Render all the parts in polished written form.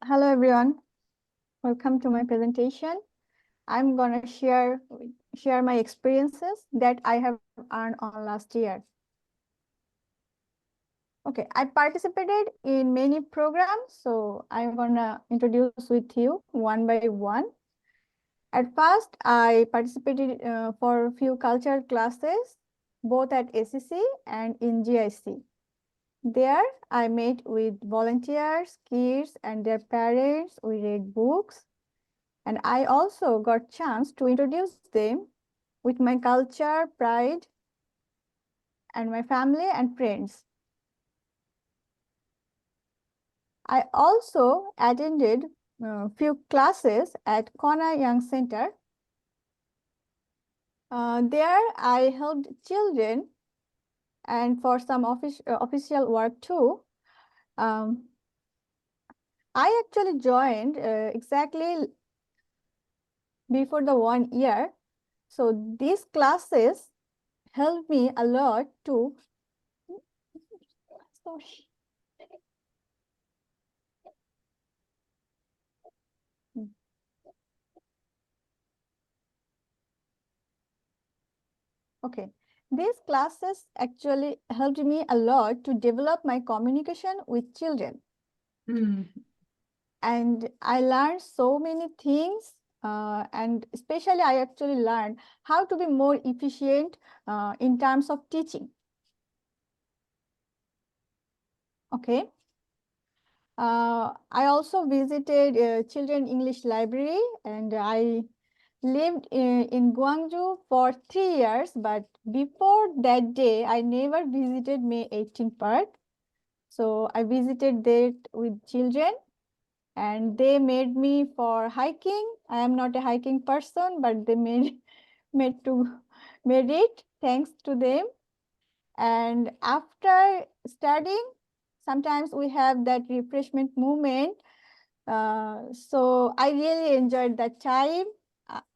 Hello everyone, welcome to my presentation. I'm gonna share my experiences that I have earned on last year. Okay, I participated in many programs, so I'm gonna introduce with you one by one. At first, I participated for a few cultural classes, both at ACC and in GIC. There, I met with volunteers, kids, and their parents. We read books, and I also got chance to introduce them with my culture, pride, and my family and friends. I also attended a few classes at Kona Young Center. There, I helped children and for some official work too. I actually joined exactly before the 1 year. So these classes helped me a lot to, sorry. Okay, these classes actually helped me a lot to develop my communication with children. And I learned so many things, and especially I actually learned how to be more efficient in terms of teaching. Okay. I also visited Children English Library, and I lived in Guangzhou for 3 years, but before that day, I never visited May 18 Park. So I visited that with children, and they made me for hiking. I am not a hiking person, but they made it. Thanks to them. And after studying, sometimes we have that refreshment moment. So I really enjoyed that time.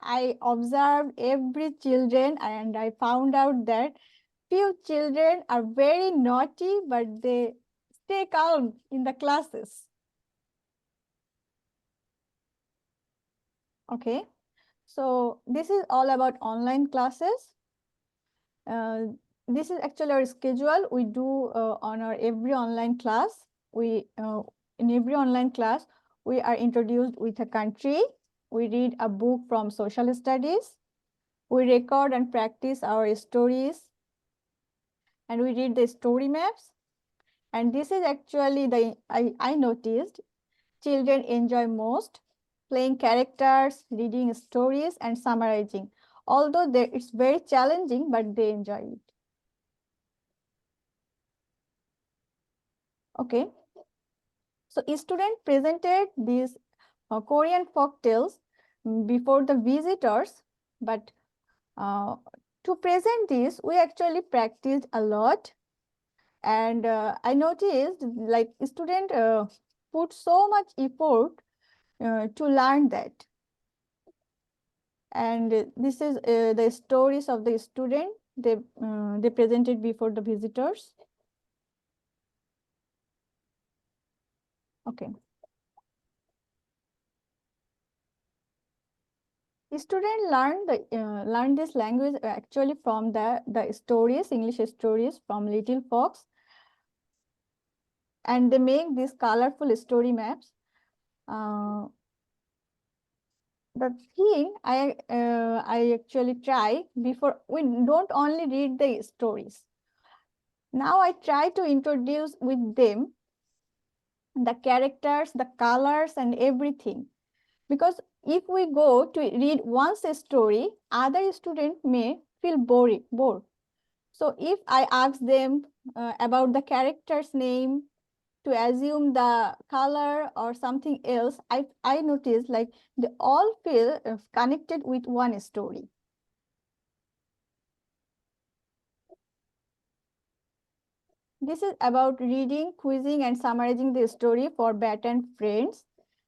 I observed every children, and I found out that few children are very naughty, but they stay calm in the classes. Okay, so this is all about online classes. This is actually our schedule. We do on our every online class. In every online class, we are introduced with a country. We read a book from social studies. We record and practice our stories, and we read the story maps. And this is actually I noticed children enjoy most playing characters, reading stories, and summarizing. Although it's very challenging, but they enjoy it. Okay. So a student presented these Korean folk tales before the visitors, but to present this, we actually practiced a lot. And I noticed like student put so much effort to learn that. And this is the stories of the student they presented before the visitors. Okay. Students learn this language actually from the stories, English stories from little folks, and they make these colorful story maps. The thing I actually try before, we don't only read the stories. Now I try to introduce with them the characters, the colors, and everything. Because if we go to read once a story, other student may feel bored. So if I ask them about the character's name, to assume the color or something else, I notice like they all feel connected with one story. This is about reading, quizzing, and summarizing the story for Bat and friends.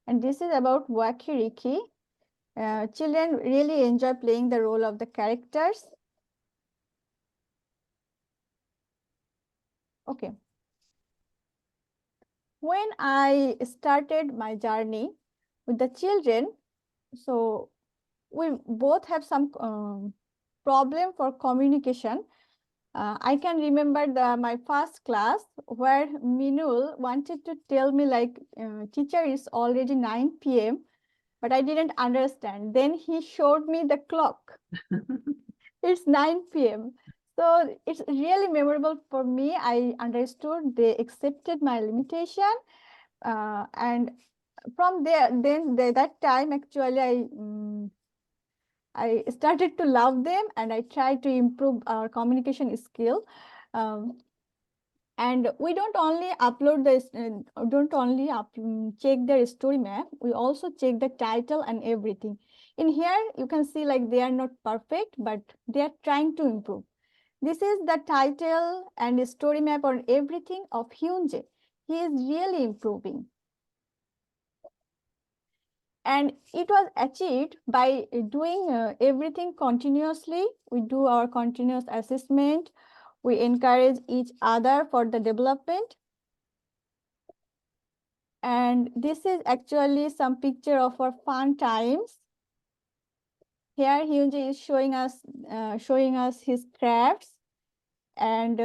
And this is about Wacky Ricky. Children really enjoy playing the role of the characters. Okay. When I started my journey with the children, so we both have some problem for communication. I can remember my first class where Minul wanted to tell me like, teacher, it's already 9 p.m. but I didn't understand. Then he showed me the clock. It's 9 p.m. So it's really memorable for me. I understood, they accepted my limitation. And from there, that time actually I started to love them and I tried to improve our communication skill. Um, and we don't only upload this, check their story map, we also check the title and everything. In here, you can see like they are not perfect, but they are trying to improve. This is the title and story map on everything of Hyunjae. He is really improving. And it was achieved by doing everything continuously. We do our continuous assessment. We encourage each other for the development. And this is actually some picture of our fun times. Here Hyunjae is showing us his crafts. And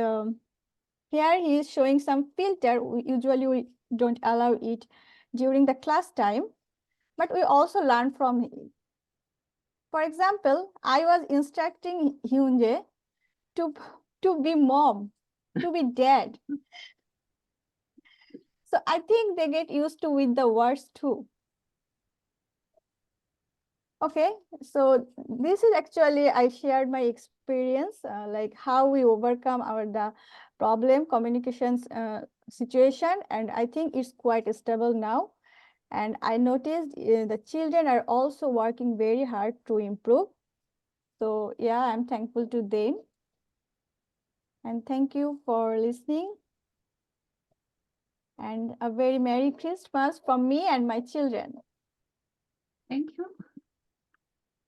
here he is showing some filter. Usually we don't allow it during the class time, but we also learn from it. For example, I was instructing Hyunjae to be mom, to be dad. So I think they get used to with the words too. Okay, so this is actually, I shared my experience, like how we overcome the problem communications situation, and I think it's quite stable now. And I noticed the children are also working very hard to improve. So yeah, I'm thankful to them. And thank you for listening. And a very Merry Christmas from me and my children. Thank you.